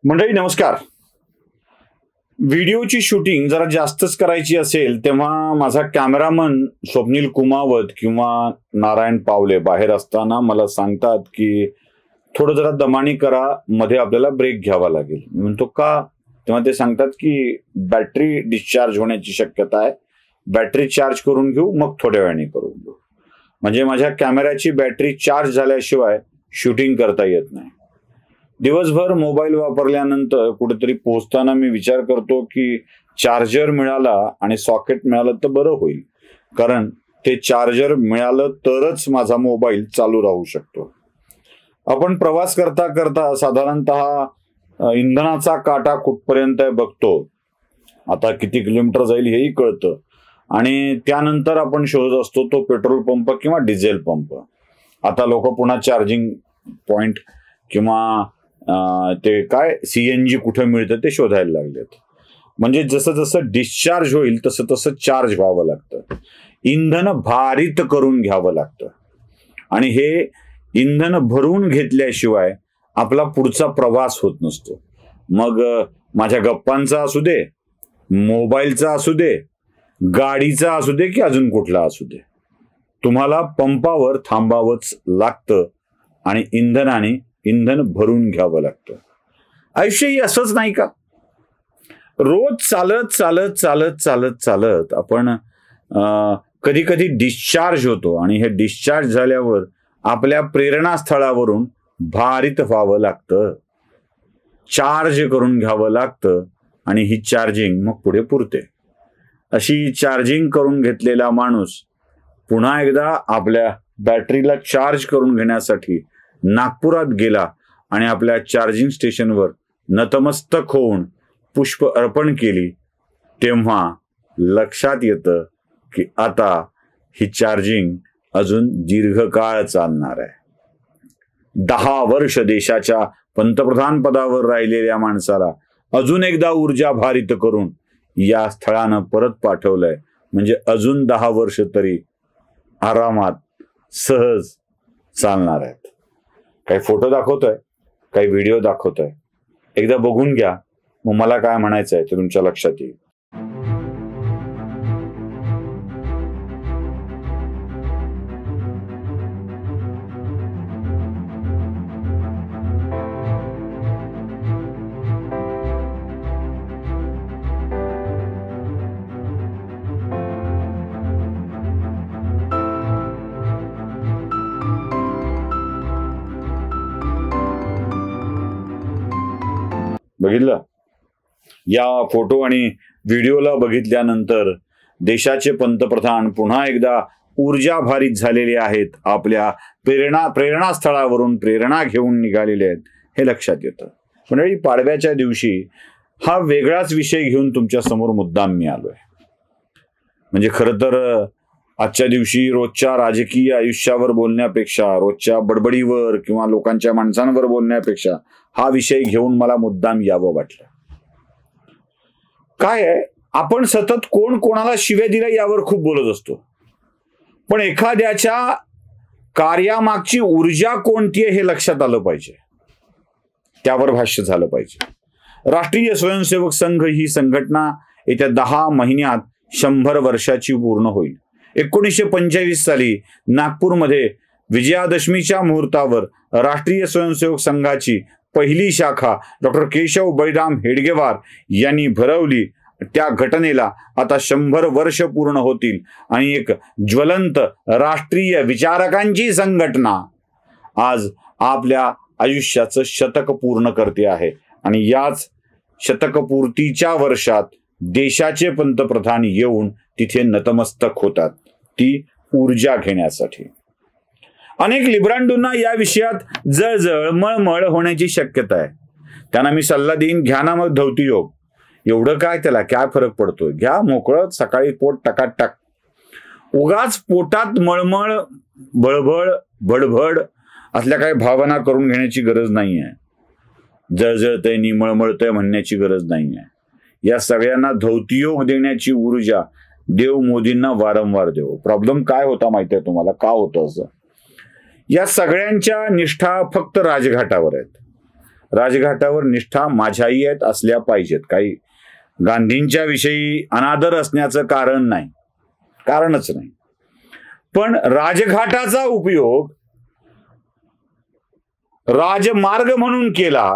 मंडळी नमस्कार. व्हिडिओची शूटिंग जरा जास्तच करायची असेल तेव्हा माझा कॅमेरामन स्वप्नील कुमावत किंवा नारायण पावले बाहेर असताना मला सांगतात की थोडं जरा दमानी करा, मध्ये आपल्याला ब्रेक घ्यावा लागेल. म्हणतो का? तेव्हा ते सांगतात की बॅटरी डिस्चार्ज होण्याची शक्यता आहे, बॅटरी चार्ज करून घेऊ, मग थोड्या वेळाने करून घेऊ. म्हणजे माझ्या कॅमेऱ्याची बॅटरी चार्ज झाल्याशिवाय शूटिंग करता येत नाही. दिवसभर मोबाईल वापरल्यानंतर कुठेतरी पोहोचताना मी विचार करतो की चार्जर मिळाला आणि सॉकेट मिळालं तर बरं होईल, कारण ते चार्जर मिळालं तरच माझा मोबाईल चालू राहू शकतो. आपण प्रवास करता करता साधारणतः इंधनाचा काटा कुठपर्यंत बघतो, आता किती किलोमीटर जाईल हेही कळतं, आणि त्यानंतर आपण शोधत असतो तो पेट्रोल पंप किंवा डिझेल पंप. आता लोक पुन्हा चार्जिंग पॉइंट किंवा ते काय CNG कुठे मिळतं ते शोधायला लागलेत. म्हणजे जसं जसं डिस्चार्ज होईल तसं तसं चार्ज व्हावं लागतं, इंधन भारित करून घ्यावं लागतं. आणि हे इंधन भरून घेतल्याशिवाय आपला पुढचा प्रवास होत नसतो. मग माझ्या गप्पांचा असू दे, मोबाईलचा असू दे, गाडीचा असू दे की अजून कुठला असू दे, तुम्हाला पंपावर थांबावंच लागतं आणि इंधन भरून घ्यावं लागतं. आयुष्यही असंच नाही का? रोज चालत चालत चालत चालत चालत आपण कधी कधी डिस्चार्ज होतो आणि हे डिस्चार्ज झाल्यावर आपल्या प्रेरणास्थळावरून भारित व्हावं लागतं, चार्ज करून घ्यावं लागतं, आणि ही चार्जिंग मग पुढे पुरते. अशी चार्जिंग करून घेतलेला माणूस पुन्हा एकदा आपल्या बॅटरीला चार्ज करून घेण्यासाठी नागपुरात गेला आणि आपल्या चार्जिंग स्टेशनवर नतमस्तक होऊन पुष्प अर्पण केली, तेव्हा लक्षात येतं की आता ही चार्जिंग अजून दीर्घकाळ चालणार आहे. 10 वर्ष देशाच्या पंतप्रधान पदावर राहिलेल्या माणसाला अजून एकदा ऊर्जा भारित करून या स्थळानं परत पाठवलंय, म्हणजे अजून 10 वर्ष तरी आरामात सहज चालणार आहेत. काही फोटो दाखवतोय, काही व्हिडिओ दाखवतोय, एकदा बघून घ्या, मग मला काय म्हणायचंय ते तुमच्या लक्षात येईल. बघितलं? या फोटो आणि व्हिडिओला बघितल्यानंतर देशाचे पंतप्रधान पुन्हा एकदा ऊर्जा भारित झालेले आहेत, आपल्या प्रेरणास्थळावरून प्रेरणा घेऊन निघालेले आहेत, हे लक्षात येतं. मंडळी, पाडव्याच्या दिवशी हा वेगळाच विषय घेऊन तुमच्या समोर मुद्दाम मी आलोय. म्हणजे खरं तर आजच्या दिवशी रोजच्या राजकीय आयुष्यावर बोलण्यापेक्षा, रोजच्या बडबडीवर किंवा लोकांच्या माणसांवर बोलण्यापेक्षा हा विषय घेऊन मला मुद्दाम यावं वाटलं. काय आहे, आपण सतत कोण कोणाला शिव्या दिल्या यावर खूप बोलत असतो, पण एखाद्याच्या कार्यामागची ऊर्जा कोणती आहे हे लक्षात आलं पाहिजे, त्यावर भाष्य झालं पाहिजे. राष्ट्रीय स्वयंसेवक संघ ही संघटना येत्या 10 महिन्यात 100 वर्षाची पूर्ण होईल. 1945 साली नागपूरमध्ये विजयादशमीच्या मुहूर्तावर राष्ट्रीय स्वयंसेवक संघाची पहिली शाखा डॉक्टर केशव बळीराम हेडगेवार यांनी भरवली. त्या घटनेला आता 100 वर्ष पूर्ण होतील आणि एक ज्वलंत राष्ट्रीय विचारकांची संघटना आज आपल्या आयुष्याचं शतक पूर्ण करते आहे. आणि याच शतकपूर्तीच्या वर्षात देशाचे पंतप्रधान येऊन तिथे नतमस्तक होतात, ती ऊर्जा घेण्यासाठी. अनेक लिब्रांडूंना या विषयात जळजळ मळमळ होण्याची शक्यता आहे. त्यांना मी सल्ला देईन, घ्या ना मग धवती योग. एवढं काय, त्याला काय फरक पडतोय? घ्या मोकळं, सकाळी पोट टकाटक. उगाच पोटात मळमळ, बळबळ, बडबड असल्या काही भावना करून घेण्याची गरज नाहीये. जळजळतय नि मळमळतय म्हणण्याची गरज नाहीये. या सगळ्यांना धवतीयोग देण्याची ऊर्जा देव मोदींना वारंवार देव. प्रॉब्लेम काय होता माहितीये तुम्हाला? का होतं असं? या सगळ्यांच्या निष्ठा फक्त राजघाटावर आहेत. राजघाटावर निष्ठा माझ्याही आहेत, असल्या पाहिजेत. काही गांधींच्या विषयी अनादर असण्याचं कारण नाही, कारणच नाही. पण राजघाटाचा उपयोग राजमार्ग म्हणून केला,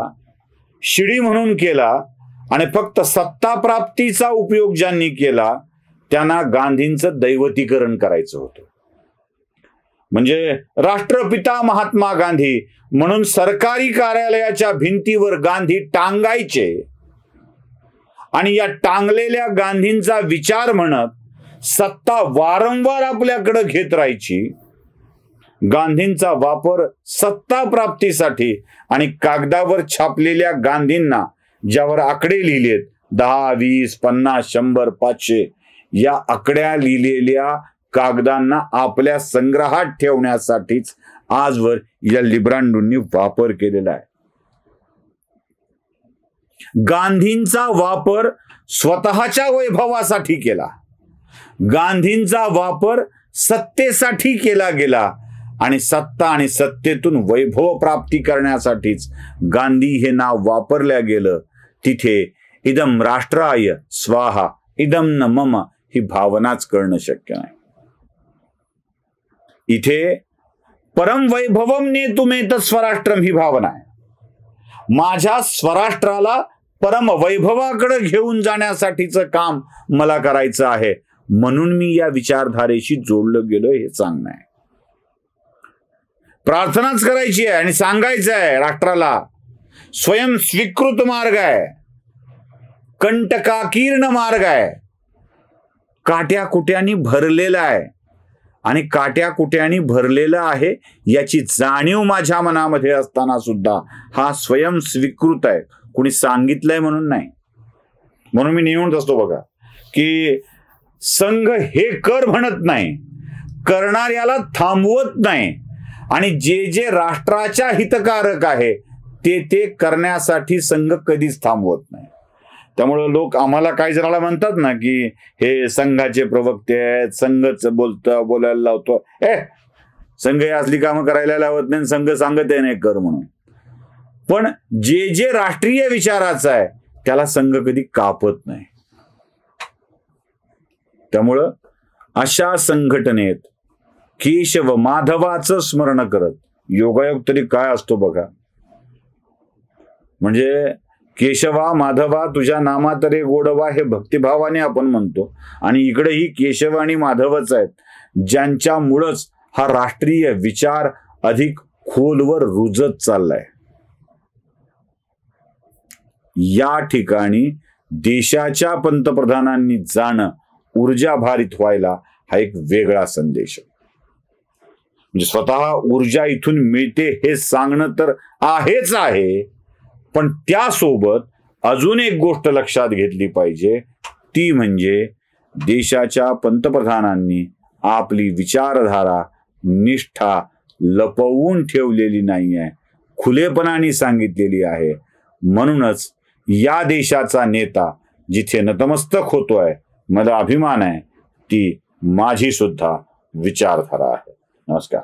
शिडी म्हणून केला आणि फक्त सत्ता प्राप्तीचा उपयोग ज्यांनी केला त्यांना गांधींचं दैवतीकरण करायचं होतं. म्हणजे राष्ट्रपिता महात्मा गांधी म्हणून सरकारी कार्यालयाच्या भिंतीवर गांधी टांगायचे आणि या टांगलेल्या गांधींचा विचार म्हणत सत्ता वारंवार आपल्याकडे घेत राहायची. गांधींचा वापर सत्ता प्राप्तीसाठी आणि कागदावर छापलेल्या गांधींना ज्यावर आकडे लिहिलेत 10, 20, 50, 100, 500 या आकड्या लिहिलेल्या कागदांना आपल्या संग्रहात ठेवण्यासाठीच आजवर या लिब्रांडोंनी वापर केलेला आहे. गांधींचा वापर स्वतःच्या वैभवासाठी केला, गांधींचा वापर सत्तेसाठी केला गेला आणि सत्ता आणि सत्तेतून वैभव प्राप्ती करण्यासाठीच गांधी हे नाव वापरल्या गेलं. तिथे इदम राष्ट्राय स्वाहा इदम न मम ही भावनाच करणं शक्य नाही. इथे परम वैभवम नेतुमेत स्वराष्ट्रम ही भावना आहे. माझ्या स्वराष्ट्राला परम वैभवाकडे घेऊन जाण्यासाठीचं काम मला करायचं आहे, म्हणून मी या विचारधारेशी जोडलं गेलो हे सांगणं आहे. प्रार्थनाच करायची आहे आणि सांगायचं आहे राष्ट्राला स्वयं स्वीकृत मार्ग आहे, कंटकाकीर्ण मार्ग आहे, काट्याकुट्यांनी भरलेला आहे आणि काट्याकुट्यांनी भरलेला आहे याची जाणीव माझ्या मनामध्ये असताना सुद्धा हा स्वयं स्वीकृत आहे, कुणी सांगितलंय म्हणून नाही. म्हणून मी नेहमी असतो बघा की संघ हे कर म्हणत नाही, करणाऱ्याला थांबवत नाही आणि जे जे राष्ट्राच्या हितकारक आहे ते करण्यासाठी संघ कधीच थांबवत नाही. त्यामुळे लोक आम्हाला काही जणाला म्हणतात ना की हे संघाचे प्रवक्ते आहेत, संघच बोलायला लावतो. संघ असली कामं करायला लावत नाही, संघ सांगत नाही कर म्हणून. पण जे जे राष्ट्रीय विचाराचं आहे त्याला संघ कधी कापत नाही. त्यामुळं अशा संघटनेत केशव माधवाचं स्मरण करत योगायोग तरी काय असतो बघा. म्हणजे केशवा माधवा तुझ्या नामात रे गोडवा हे भक्तिभावाने आपण म्हणतो आणि इकडेही केशव आणि माधवच आहेत ज्यांच्यामुळंच हा राष्ट्रीय विचार अधिक खोलवर रुजत चाललाय. या ठिकाणी देशाच्या पंतप्रधानांनी जाणं ऊर्जाभारित व्हायला हा एक वेगळा संदेश. म्हणजे स्वतः ऊर्जा इथून मिळते हे सांगणं तर आहेच आहे, पण त्यासोबत अजून एक गोष्ट लक्षात घेतली पाहिजे, ती म्हणजे देशाच्या पंतप्रधानांनी आपली विचारधारा निष्ठा लपवून ठेवलेली नाही आहे, खुलेपणाने सांगितलेली आहे. म्हणूनच या देशाचा नेता जिथे नतमस्तक होतोय, मला अभिमान आहे, ती माझी सुद्धा विचारधारा आहे. नमस्कार.